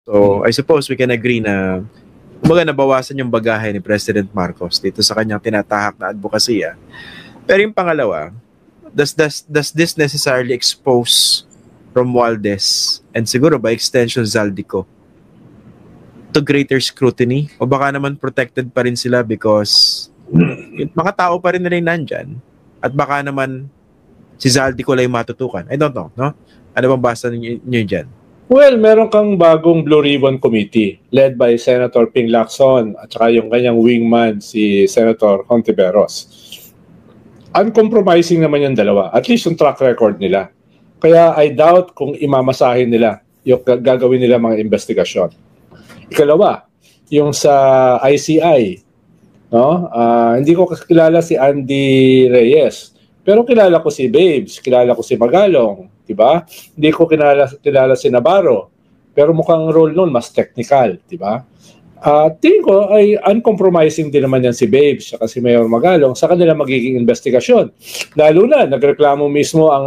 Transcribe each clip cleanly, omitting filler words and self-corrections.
So, I suppose we can agree na kumbaga nabawasan yung bagahe ni President Marcos dito sa kanyang tinatahak na advokasya. Pero yung pangalawa, does this necessarily expose Romualdez and siguro by extension Zaldico to greater scrutiny? O baka naman protected pa rin sila because mga tao pa rin nila yung nandyan at baka naman si Zaldico lang yung matutukan. I don't know, no? Ano bang basa niyo dyan? Well, meron kang bagong Blue Ribbon Committee led by Senator Ping Lacson at saka yung kanyang wingman si Senator Hontiveros. Uncompromising naman yung dalawa. At least yung track record nila. Kaya I doubt kung imamasahin nila yung gagawin nila mga investigasyon. Ikalawa, yung sa ICI, no? Hindi ko kilala si Andy Reyes, pero kilala ko si Babes, kilala ko si Magalong, di ba? Hindi ko kilala si Navarro, pero mukhang role noon mas technical, di ba? Tingin ko ay uncompromising din naman yan si Babes at si Mayor Magalong sa kanila magiging investigasyon. Lalo na nagreklamo mismo ang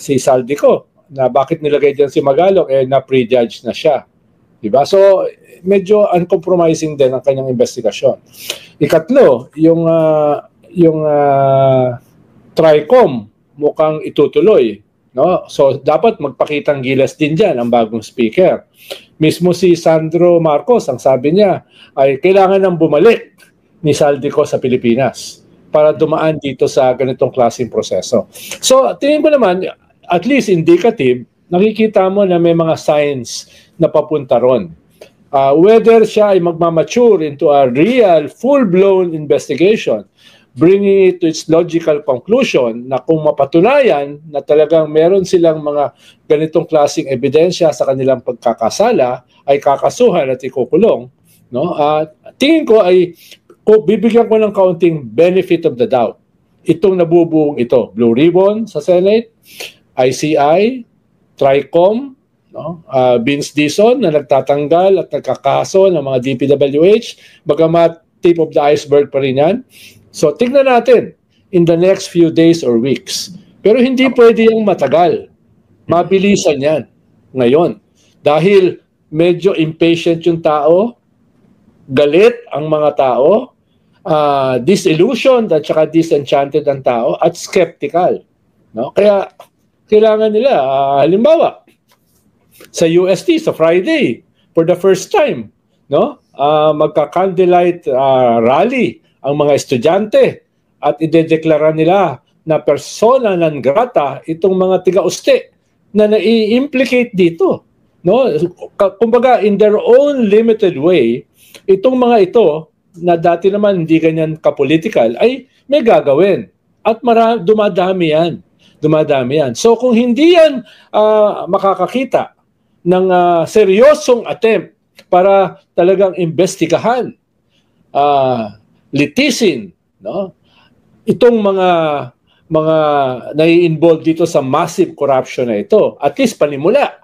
si Zaldico na bakit nilagay diyan si Magalong na prejudge na siya. Diba? So medyo uncompromising din ang kanyang investigasyon. Ikatlo, yung TRICOM mukhang itutuloy, no? So dapat magpakitang gilas din diyan ang bagong speaker. Mismo si Sandro Marcos, ang sabi niya ay kailangan nang bumalik ni Zaldico sa Pilipinas para dumaan dito sa ganitong klaseng proseso. So tingin ko naman, at least indicative, nakikita mo na may mga signs na papunta ron. Whether siya ay magmamature into a real, full-blown investigation, bringing it to its logical conclusion na kung mapatunayan na talagang meron silang mga ganitong klaseng ebidensya sa kanilang pagkakasala, ay kakasuhan at ikukulong. No? Tingin ko ay bibigyan ko ng kaunting benefit of the doubt. Itong nabubuong ito, Blue Ribbon sa Senate, ICI, TRICOM, no? Vince Dizon na nagtatanggal at nagkakaso ng mga DPWH, bagamat tip of the iceberg pa rin yan. So tignan natin in the next few days or weeks. Pero hindi pwede yung matagal. Mabilisan yan ngayon. Dahil medyo impatient yung tao, galit ang mga tao, disillusioned at saka disenchanted ang tao at skeptical. No? Kaya kailangan nila, halimbawa, sa UST, sa Friday, for the first time, no? Magka-candlelight rally ang mga estudyante at idedeklara nila na persona non grata itong mga tiga-uste na nai-implicate dito. No? Kumbaga, in their own limited way, itong mga ito, na dati naman hindi ganyan ka-political, ay may gagawin. At dumadami yan. Dumadami yan. So kung hindi yan makakakita ng seryosong attempt para talagang investigahan, litisin, no? Itong mga nai-involve dito sa massive corruption na ito, at least panimula,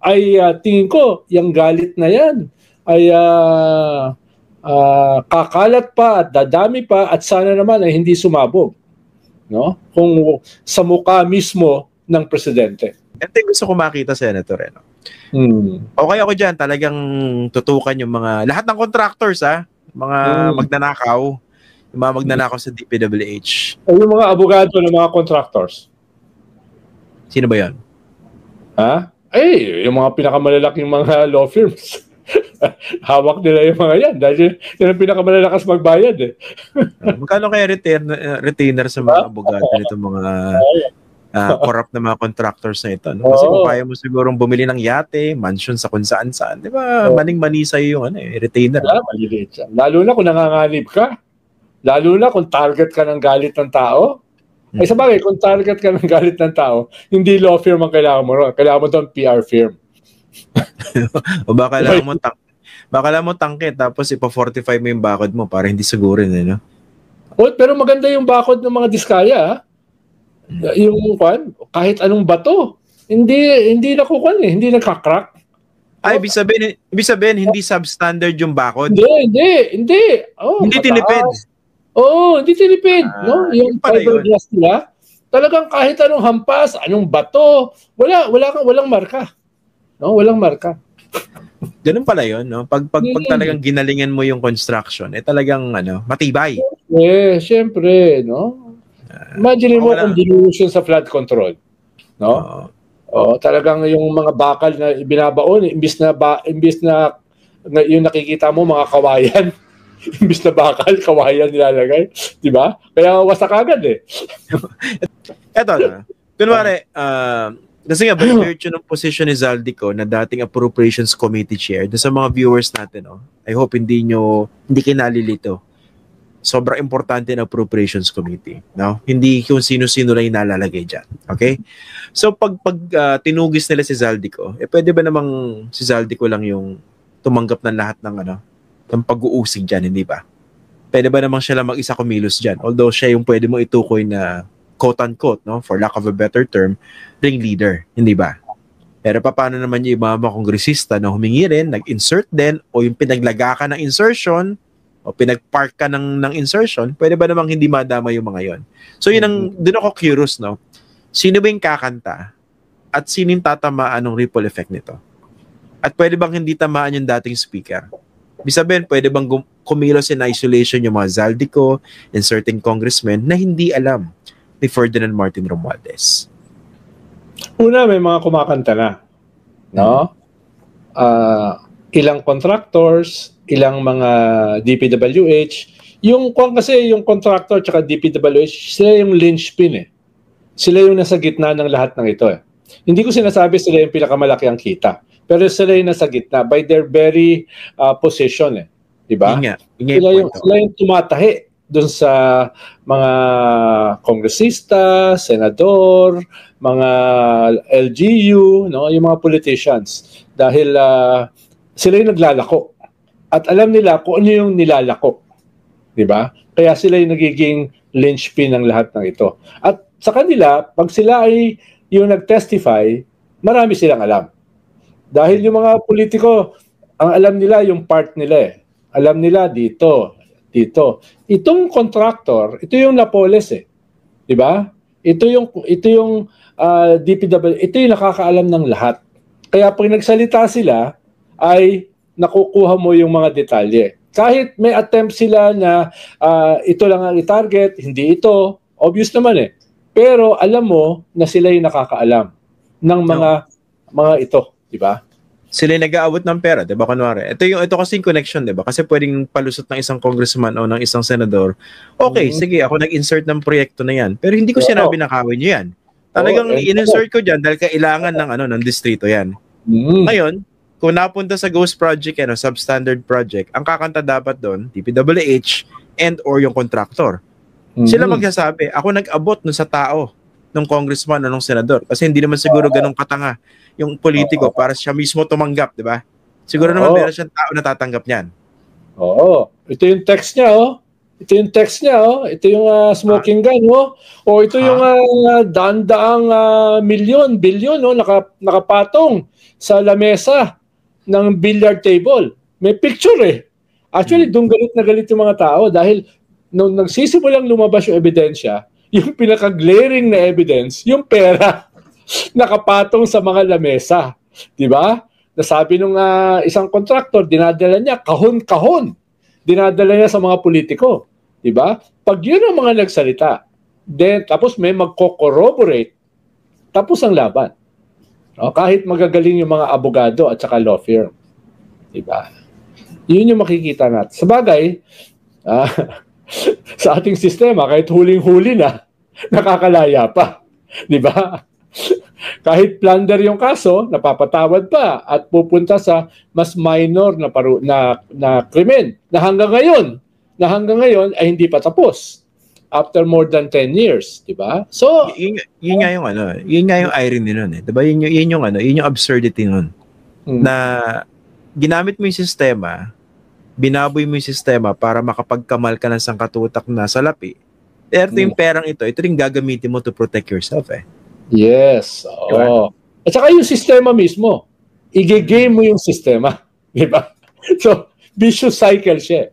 ay tingin ko, yung galit na yan ay kakalat pa at dadami pa at sana naman ay hindi sumabog, no? Kung sa mukha mismo ng presidente. Ito yung gusto ko makita, Senator. No? Okay ako dyan, talagang tutukan yung mga, lahat ng contractors, mga magnanakaw, yung mga magnanakaw sa DPWH. O yung mga abogado ng mga contractors. Sino ba yan? Yung mga pinakamalalaking mga law firms. Hawak nila yung mga yan dahil yun ang pinakamalalakas magbayad Magkano kaya retainer sa mga abogado nito mga corrupt na mga contractors na ito, no? Kasi kung kaya mo sigurong bumili ng yate, mansion sa kung saan-saan, di ba? Maning-mani sa'yo yung retainer. Lalo na kung nanganganib ka, lalo na kung target ka ng galit ng tao. Ay sabagay, kung target ka ng galit ng tao, hindi law firm ang kailangan mo ron. Kailangan mo doon PR firm. O baka lang mo tangke tapos ipa-fortify mo yung bakod mo para hindi sigurin, no? Pero maganda yung bakod ng mga diskaya, yung kahit anong bato, hindi nakukuha hindi nakakrak. Ibig sabihin hindi substandard yung bakod. Hindi. Hindi tinipid. Hindi tinipid, no? Yung fiberglass nila, talagang kahit anong hampas, anong bato, walang marka. no? Walang marka. Ganun pala yun, no? Pag talagang ginalingan mo yung construction, talagang matibay. Siyempre, no? Imagine mo kung dilution sa flood control, no? Talagang yung mga bakal na binabaon, imbis na yung nakikita mo mga kawayan, imbis na bakal, kawayan nilalagay, di ba? Kaya wasak agad Eto na. Kunwari, kasi nga, by virtue ng position ni Zaldico na dating Appropriations Committee Chair, sa mga viewers natin, I hope hindi kinalilito. Sobrang importante ng Appropriations Committee. No? Hindi kung sino-sino lang inalalagay dyan. Okay? So, pag tinugis nila si Zaldico, pwede ba namang si Zaldico lang yung tumanggap ng lahat ng pag-uusig dyan, hindi ba? Pwede ba namang siya lang mag-isa kumilos dyan? Although siya yung pwede mo itukoy na quote-unquote, no, for lack of a better term, ring leader, hindi ba? Pero paano naman yung mga kongresista na humingi rin, nag-insert din, o yung pinaglaga ka ng insertion, o pinag-park ka ng insertion, pwede ba namang hindi madama yung mga yon? So yun doon ako curious, no? Sino ba yung kakanta? At sino yung tatamaan ng ripple effect nito? At pwede bang hindi tamaan yung dating speaker? Ibig sabihin, pwede bang kumilos in isolation yung mga Zaldico and certain congressmen na hindi alam ni Ferdinand Martin Romualdez? Una, may mga kumakanta na. No? Ilang contractors, ilang mga DPWH. Kasi yung contractor at DPWH, sila yung linchpin Sila yung nasa gitna ng lahat ng ito Hindi ko sinasabi sila yung pinakamalaki ang kita. Pero sila yung nasa gitna by their very position Diba? Sila yung tumatahi doon sa mga kongresista, senador, mga LGU, no, yung mga politicians. Dahil sila yung naglalako. At alam nila kung ano yung nilalako. Di ba? Kaya sila yung nagiging linchpin ng lahat ng ito. At sa kanila, pag sila ay yung nag-testify, marami silang alam. Dahil yung mga politiko, ang alam nila yung part nila Alam nila dito. Itong contractor, ito yung Napoles Di ba? Ito yung DPW, ito yung nakakaalam ng lahat. Kaya pag nagsalita sila, ay nakukuha mo yung mga detalye. Kahit may attempt sila na ito lang ang i-target, hindi ito, obvious naman Pero alam mo na sila yung nakakaalam ng mga ito, di ba? Sila nag-aabot ng pera, 'di ba? Kunwari, ito kasi yung connection, 'di ba? Kasi pwedeng palusot ng isang congressman o ng isang senador. Okay, sige, ako nag-insert ng proyekto na 'yan. Pero hindi ko sinabi na kawin niyo 'yan. Talagang in-insert ko diyan dahil kailangan ng distrito 'yan. Ngayon, kung napunta sa ghost project substandard project, ang kakanta dapat doon, DPWH and or yung contractor. Sila magsasabi, ako nag-abot sa tao ng congressman o ng senador. Kasi hindi naman siguro ganong katanga yung politiko para siya mismo tumanggap, di ba? Siguro naman meron siyang tao na tatanggap niyan. Ito yung text niya, Ito yung smoking gun, ito yung daan-daang bilyon, nakapatong sa lamesa ng billiard table. May picture Actually, doon galit na galit yung mga tao dahil nung nagsisimulang lumabas yung ebidensya, yung pinaka-glaring na evidence, yung pera nakapatong sa mga lamesa. Di ba? Nasabi nung isang contractor, dinadala niya kahon-kahon. Dinadala niya sa mga politiko. Di ba? Pag yun ang mga nagsalita, then, tapos may magko-corroborate, tapos ang laban. Kahit magagaling yung mga abogado at saka law firm. Di ba? Yun yung makikita natin. Sa bagay, sa ating sistema, kahit huling-huli na, nakakalaya pa. Di ba? Kahit plunder yung kaso, napapatawad pa at pupunta sa mas minor na krimen na hanggang ngayon ay hindi pa tapos after more than 10 years, di ba? So, yun nga yung irony nun di ba? Yun yung absurdity nun. Na ginamit mo yung sistema, binaboy mo yung sistema para makapagkamal ka ng sangkatutak na salapi. Pero yung perang ito rin gagamitin mo to protect yourself Yes. Diba? At saka yung sistema mismo. I-game mo yung sistema. Di ba? So, vicious cycle siya.